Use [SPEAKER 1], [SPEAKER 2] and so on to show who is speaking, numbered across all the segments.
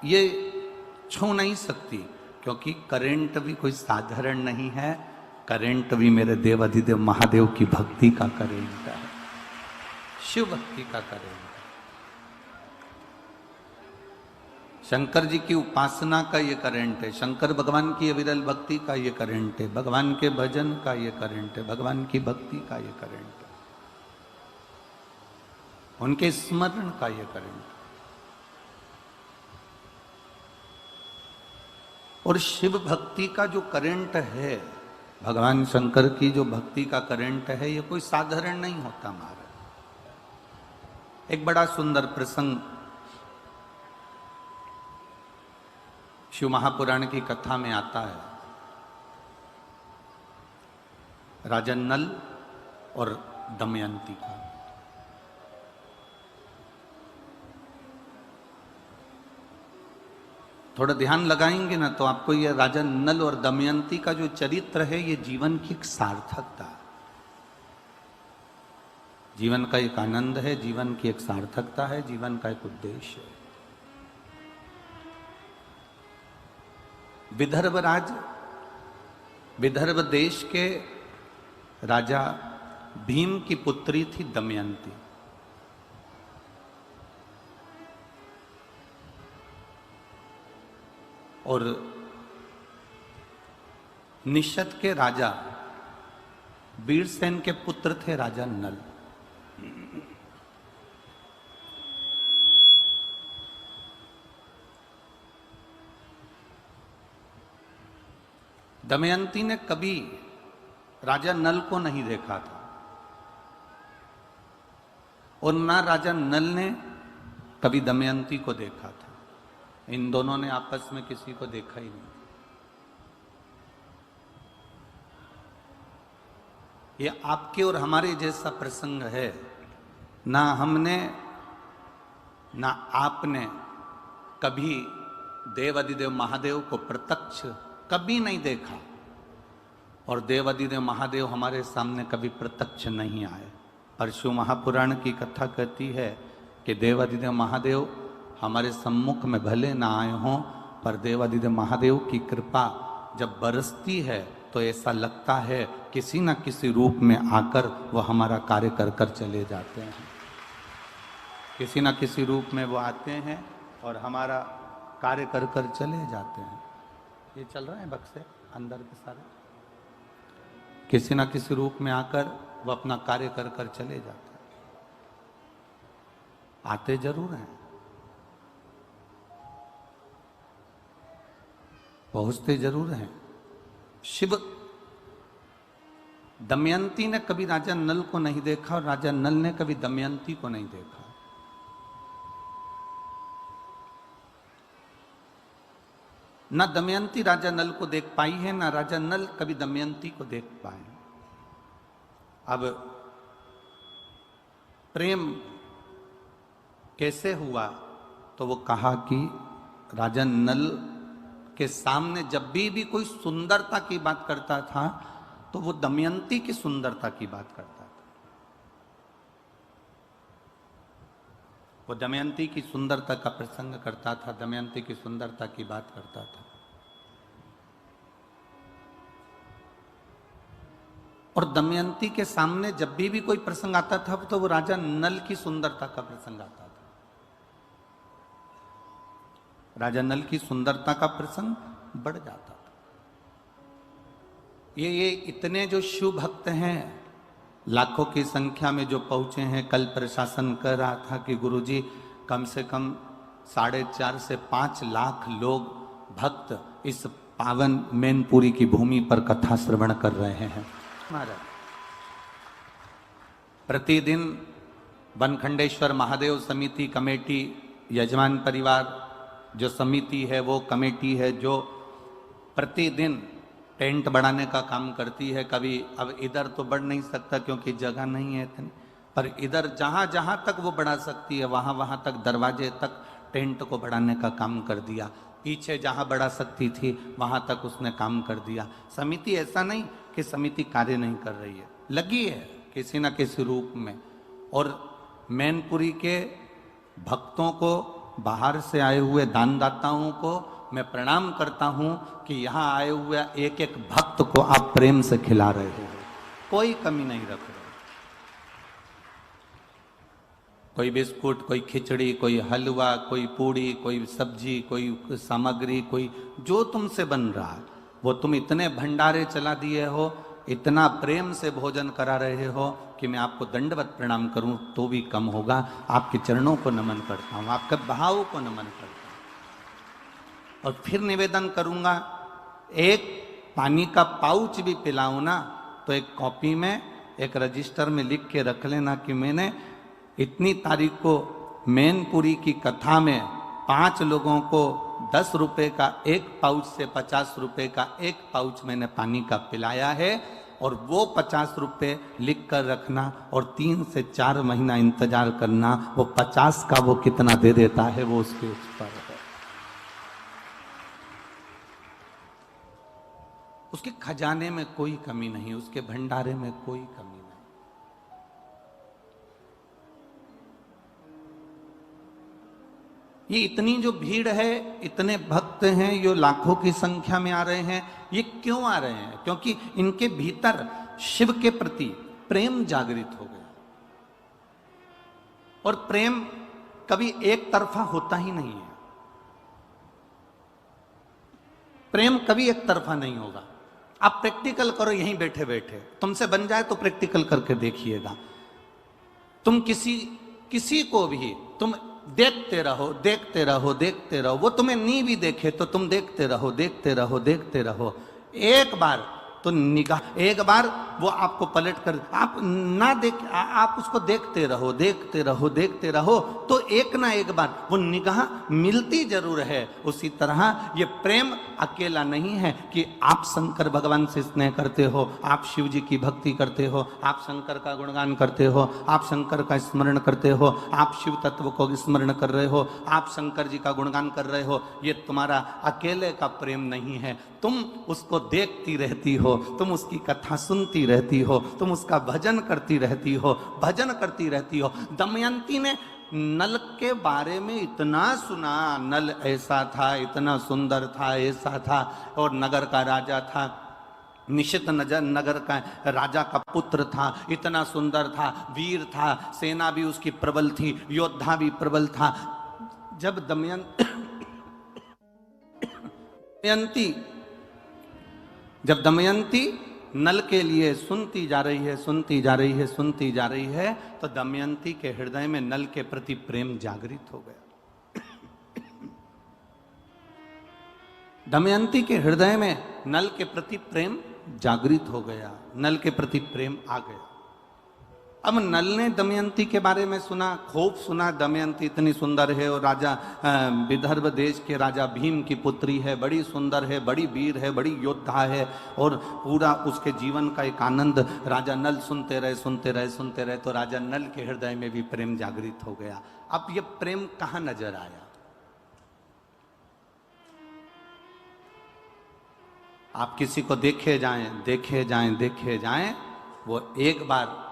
[SPEAKER 1] ये छू नहीं सकती, क्योंकि करंट भी कोई साधारण नहीं है। करंट भी मेरे देव अधिदेव महादेव की भक्ति का करंट है, शिव भक्ति का करंट है। शंकर जी की उपासना का ये करंट है, शंकर भगवान की अविरल भक्ति का ये करंट है, भगवान के भजन का ये करंट है, भगवान की भक्ति का ये करंट है, उनके स्मरण का ये करंट है। और शिव भक्ति का जो करंट है, भगवान शंकर की जो भक्ति का करंट है, ये कोई साधारण नहीं होता महाराज। एक बड़ा सुंदर प्रसंग शिव महापुराण की कथा में आता है। राजा नल और दमयंती का। थोड़ा ध्यान लगाएंगे ना तो आपको यह राजा नल और दमयंती का जो चरित्र है, ये जीवन की एक सार्थकता है, जीवन का एक आनंद है, जीवन की एक सार्थकता है, जीवन का एक उद्देश्य है। विदर्भ देश के राजा भीम की पुत्री थी दमयंती। और निषद के राजा वीरसेन के पुत्र थे राजा नल। दमयंती ने कभी राजा नल को नहीं देखा था और ना राजा नल ने कभी दमयंती को देखा था। इन दोनों ने आपस में किसी को देखा ही नहीं। ये आपके और हमारे जैसा प्रसंग है। ना हमने ना आपने कभी देव अधिदेव महादेव को प्रत्यक्ष कभी नहीं देखा, और देव अधिदेव महादेव हमारे सामने कभी प्रत्यक्ष नहीं आए। पर शिव महापुराण की कथा कहती है कि देव अधिदेव महादेव हमारे सम्मुख में भले ना आए हों, पर देव अधिदेव महादेव की कृपा जब बरसती है तो ऐसा लगता है किसी न किसी रूप में आकर वो हमारा कार्य कर कर चले जाते हैं। किसी न किसी रूप में वो आते हैं और हमारा कार्य कर कर चले जाते हैं। ये चल रहा है बक्से अंदर के सारे, किसी न किसी रूप में आकर वो अपना कार्य कर कर चले जाते हैं। आते जरूर हैं, पहुंचते जरूर हैं। शिव दमयंती ने कभी राजा नल को नहीं देखा और राजा नल ने कभी दमयंती को नहीं देखा। ना दमयंती राजा नल को देख पाई है, ना राजा नल कभी दमयंती को देख पाए। अब प्रेम कैसे हुआ, तो वो कहा कि राजा नल के सामने जब भी कोई सुंदरता की बात करता था तो वो दमयंती की सुंदरता की बात करता था। वो दमयंती की सुंदरता का प्रसंग करता था, दमयंती की सुंदरता की बात करता था। और दमयंती के सामने जब भी कोई प्रसंग आता था तो वो राजा नल की सुंदरता का प्रसंग आता था। राजा नल की सुंदरता का प्रसंग बढ़ जाता था। ये इतने जो शिव भक्त हैं, लाखों की संख्या में जो पहुंचे हैं। कल प्रशासन कह रहा था कि गुरुजी कम से कम 4.5 से 5 लाख लोग भक्त इस पावन मैनपुरी की भूमि पर कथा श्रवण कर रहे हैं। महाराज प्रतिदिन बनखंडेश्वर महादेव समिति कमेटी, यजमान परिवार जो समिति है, वो कमेटी है जो प्रतिदिन टेंट बढ़ाने का काम करती है। कभी अब इधर तो बढ़ नहीं सकता क्योंकि जगह नहीं है इतनी, पर इधर जहाँ जहाँ तक वो बढ़ा सकती है वहाँ वहाँ तक दरवाजे तक टेंट को बढ़ाने का काम कर दिया। पीछे जहाँ बढ़ा सकती थी वहाँ तक उसने काम कर दिया। समिति ऐसा नहीं कि समिति कार्य नहीं कर रही है, लगी है किसी न किसी रूप में। और मैनपुरी के भक्तों को बाहर से आए हुए दानदाताओं को मैं प्रणाम करता हूं कि यहां आए हुए एक एक भक्त को आप प्रेम से खिला रहे हो, कोई कमी नहीं रख रहे। कोई बिस्कुट, कोई खिचड़ी, कोई हलवा, कोई पूड़ी, कोई सब्जी, कोई सामग्री, कोई जो तुमसे बन रहा है वो तुम इतने भंडारे चला दिए हो, इतना प्रेम से भोजन करा रहे हो कि मैं आपको दंडवत प्रणाम करूं तो भी कम होगा। आपके चरणों को नमन करता हूं, आपके भाव को नमन करता हूं। और फिर निवेदन करूंगा, एक पानी का पाउच भी पिलाऊं ना तो एक कॉपी में, एक रजिस्टर में लिख के रख लेना कि मैंने इतनी तारीख को मैनपुरी की कथा में 5 लोगों को 10 रुपए का एक पाउच से 50 रुपए का एक पाउच मैंने पानी का पिलाया है। और वो 50 रुपए लिख कर रखना और 3 से 4 महीना इंतजार करना, वो 50 का वो कितना दे देता है वो उसके ऊपर है। उसके खजाने में कोई कमी नहीं, उसके भंडारे में कोई कमी नहीं। ये इतनी जो भीड़ है, इतने भक्त हैं, ये लाखों की संख्या में आ रहे हैं, ये क्यों आ रहे हैं? क्योंकि इनके भीतर शिव के प्रति प्रेम जागृत हो गया। और प्रेम कभी एक तरफा होता ही नहीं है, प्रेम कभी एक तरफा नहीं होगा। आप प्रैक्टिकल करो यहीं बैठे बैठे, तुमसे बन जाए तो प्रैक्टिकल करके देखिएगा। तुम किसी को भी तुम देखते रहो, देखते रहो, देखते रहो, वो तुम्हें नहीं भी देखे तो तुम देखते रहो, देखते रहो, देखते रहो। एक बार तो निगाह, एक बार वो आपको पलट कर, आप ना देख, आप उसको देखते रहो, देखते रहो, देखते रहो, तो एक ना एक बार वो निगाह मिलती जरूर है। उसी तरह ये प्रेम अकेला नहीं है कि आप शंकर भगवान से स्नेह करते हो, आप शिव जी की भक्ति करते हो, आप शंकर का गुणगान करते हो, आप शंकर का स्मरण करते हो, आप शिव तत्व को स्मरण कर रहे हो, आप शंकर जी का गुणगान कर रहे हो। ये तुम्हारा अकेले का प्रेम नहीं है, तुम उसको देखती रहती हो, तुम उसकी कथा सुनती रहती हो, तुम उसका भजन करती रहती हो, भजन करती रहती हो। दमयंती ने नल के बारे में इतना सुना, नल ऐसा था, इतना सुंदर था, ऐसा था, और नगर का राजा था, निशित नगर का राजा का पुत्र था, इतना सुंदर था, वीर था, सेना भी उसकी प्रबल थी, योद्धा भी प्रबल था। जब दमयंती नल के लिए सुनती जा रही है, सुनती जा रही है, सुनती जा रही है, तो दमयंती के हृदय में नल के प्रति प्रेम जागृत हो गया। दमयंती के हृदय में नल के प्रति प्रेम जागृत हो गया, नल के प्रति प्रेम आ गया। अब नल ने दमयंती के बारे में सुना, खूब सुना, दमयंती इतनी सुंदर है और राजा विदर्भ देश के राजा भीम की पुत्री है, बड़ी सुंदर है, बड़ी वीर है, बड़ी योद्धा है, और पूरा उसके जीवन का एक आनंद राजा नल सुनते रहे, सुनते रहे, सुनते रहे, तो राजा नल के हृदय में भी प्रेम जागृत हो गया। अब ये प्रेम कहाँ नजर आया? आप किसी को देखे जाएं, देखे जाएं, देखे जाएं, वो एक बार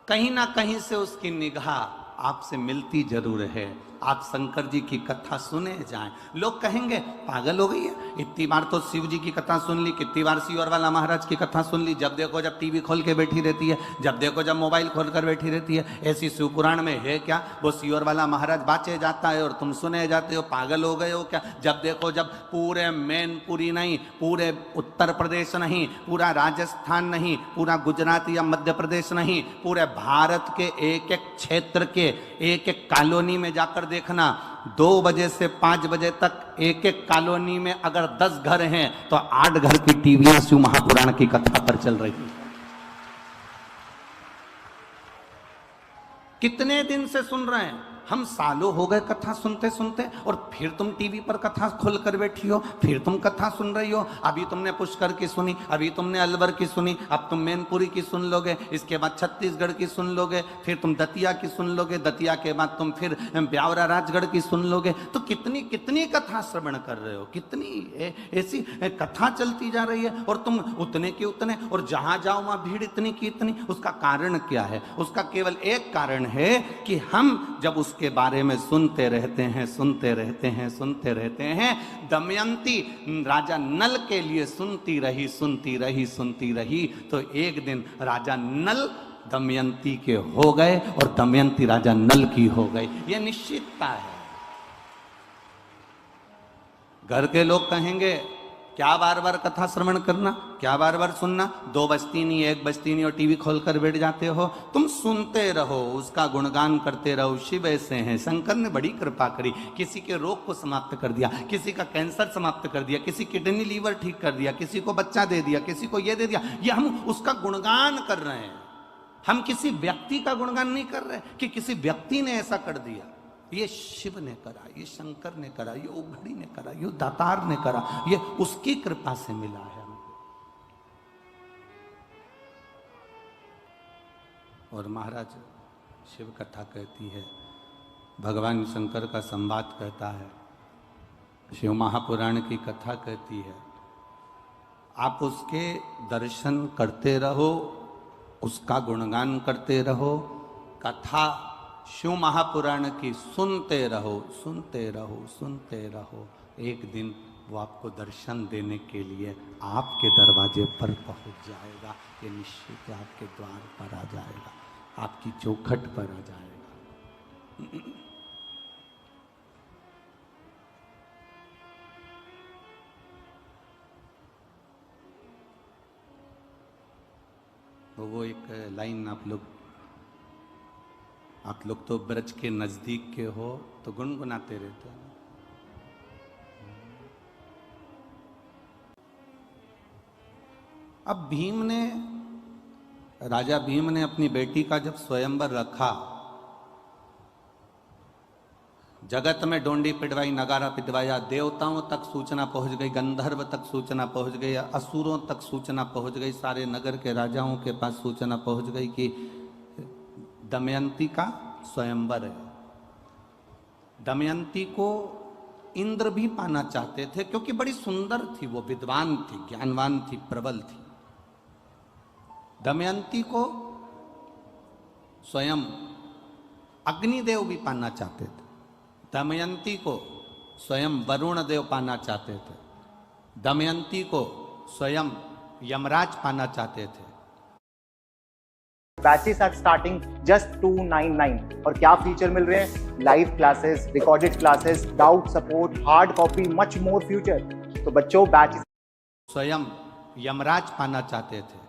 [SPEAKER 1] कहीं ना कहीं से उसकी निगाह आपसे मिलती जरूर है। आप शंकर जी की कथा सुने जाएं, लोग कहेंगे पागल हो गई है, इतनी बार तो शिव जी की कथा सुन ली, कितनी बार सियोर वाला महाराज की कथा सुन ली, जब देखो जब टीवी खोल के बैठी रहती है, जब देखो जब मोबाइल खोल कर बैठी रहती है। ऐसी शिव पुराण में है क्या? वो सियोर वाला महाराज बाँचे जाता है और तुम सुने जाते हो, पागल हो गए हो क्या? जब देखो जब पूरे मैनपुरी नहीं, पूरे उत्तर प्रदेश नहीं, पूरा राजस्थान नहीं, पूरा गुजरात या मध्य प्रदेश नहीं, पूरे भारत के एक एक क्षेत्र के एक एक कॉलोनी में जाकर देखना, 2 बजे से 5 बजे तक एक एक कॉलोनी में अगर 10 घर हैं तो 8 घर की टीवियां शिव महापुराण की कथा पर चल रही है। कितने दिन से सुन रहे हैं हम? सालों हो गए कथा सुनते सुनते, और फिर तुम टीवी पर कथा खोल कर बैठी हो, फिर तुम कथा सुन रही हो। अभी तुमने पुष्कर की सुनी, अभी तुमने अलवर की सुनी, अब तुम मैनपुरी की सुन लोगे, इसके बाद छत्तीसगढ़ की सुन लोगे, फिर तुम दतिया की सुन लोगे, दतिया के बाद तुम फिर ब्यावरा राजगढ़ की सुन लोगे। तो कितनी कितनी कथा श्रवण कर रहे हो, कितनी ऐसी कथा चलती जा रही है, और तुम उतने के उतने, और जहां जाओ वहां भीड़ इतनी की इतनी। उसका कारण क्या है? उसका केवल एक कारण है कि हम जब उस उसके बारे में सुनते रहते हैं, सुनते रहते हैं, सुनते रहते हैं। दमयंती राजा नल के लिए सुनती रही, सुनती रही, सुनती रही। तो एक दिन राजा नल दमयंती के हो गए और दमयंती राजा नल की हो गई। यह निश्चितता है। घर के लोग कहेंगे क्या बार बार कथा श्रवण करना, क्या बार बार सुनना, 2 बजती नहीं, 1 बजती नहीं और टीवी खोलकर बैठ जाते हो। तुम सुनते रहो, उसका गुणगान करते रहो। शिव ऐसे हैं, शंकर ने बड़ी कृपा करी, किसी के रोग को समाप्त कर दिया, किसी का कैंसर समाप्त कर दिया, किसी किडनी लीवर ठीक कर दिया, किसी को बच्चा दे दिया, किसी को ये दे दिया। ये हम उसका गुणगान कर रहे हैं। हम किसी व्यक्ति का गुणगान नहीं कर रहे कि किसी व्यक्ति ने ऐसा कर दिया। ये शिव ने करा, ये शंकर ने करा, ये उघड़ी ने करा, ये दातार ने करा, ये उसकी कृपा से मिला है हमको। और महाराज शिव कथा कहती है, भगवान शंकर का संवाद कहता है, शिव महापुराण की कथा कहती है। आप उसके दर्शन करते रहो, उसका गुणगान करते रहो, कथा शिव महापुराण की सुनते रहो, सुनते रहो, सुनते रहो। एक दिन वो आपको दर्शन देने के लिए आपके दरवाजे पर पहुंच जाएगा। ये निश्चित आपके द्वार पर आ जाएगा, आपकी चौखट पर आ जाएगा। तो वो एक लाइन आप लोग तो ब्रज के नजदीक के हो तो गुनगुनाते रहते हैं। अब राजा भीम ने अपनी बेटी का जब स्वयंवर रखा, जगत में डोंडी पिटवाई, नगारा पिटवाया, देवताओं तक सूचना पहुंच गई, गंधर्व तक सूचना पहुंच गई, असुरों तक सूचना पहुंच गई, सारे नगर के राजाओं के पास सूचना पहुंच गई कि दमयंती का स्वयंवर है। दमयंती को इंद्र भी पाना चाहते थे क्योंकि बड़ी सुंदर थी, वो विद्वान थी, ज्ञानवान थी, प्रबल थी। दमयंती को स्वयं अग्निदेव भी पाना चाहते थे, दमयंती को स्वयं वरुण देव पाना चाहते थे, दमयंती को स्वयं यमराज पाना चाहते थे।
[SPEAKER 2] बैचेस आर स्टार्टिंग जस्ट 299 और क्या फीचर मिल रहे हैं? Live classes, recorded classes, doubt support, hard copy, much more future. तो बच्चों बैचेस
[SPEAKER 1] स्वयं यमराज पाना चाहते थे।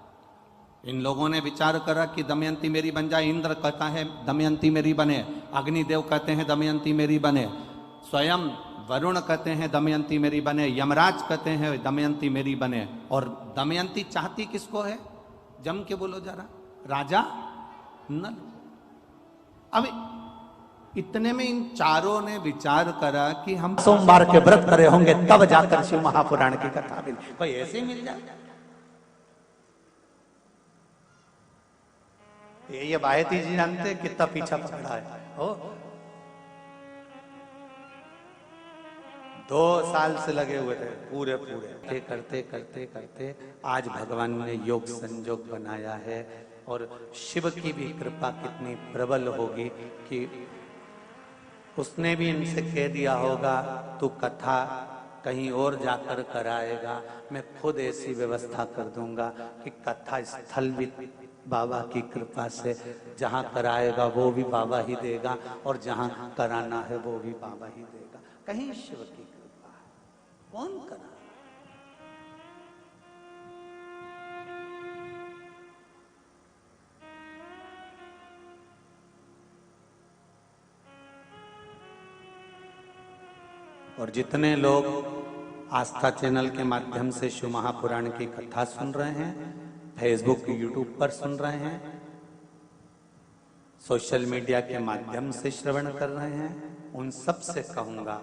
[SPEAKER 1] इन लोगों ने विचार करा कि दमयंती मेरी बन जाए। इंद्र कहता है दमयंती मेरी बने, अग्निदेव कहते हैं दमयंती मेरी बने, स्वयं वरुण कहते हैं दमयंती मेरी बने, यमराज कहते हैं दमयंती मेरी बने। और दमयंती चाहती किसको है? जम के बोलो जरा, राजा नल। अब इतने में इन चारों ने विचार करा कि हम सोमवार के व्रत करे होंगे तब जाकर शिव महापुराण की कथा मिली। कोई ऐसे मिल जाए? ये बायती जी जानते कितना पीछा पड़ा है। हो 2 साल से लगे हुए थे पूरे करते करते करते आज भगवान ने योग संजोग बनाया है। और शिव की भी कृपा कितनी प्रबल होगी कि उसने भी इनसे कह दिया होगा तू कथा कहीं और जाकर कराएगा, मैं खुद ऐसी व्यवस्था कर दूंगा कि कथा स्थल भी बाबा की कृपा से जहां कराएगा वो भी बाबा ही देगा और जहां कराना है वो भी बाबा ही देगा। कहीं शिव की कृपा है, कौन करा? और जितने लोग आस्था चैनल के माध्यम से शिव महापुराण की कथा सुन रहे हैं, फेसबुक यूट्यूब पर सुन रहे हैं, सोशल मीडिया के माध्यम से श्रवण कर रहे हैं, उन सब से कहूंगा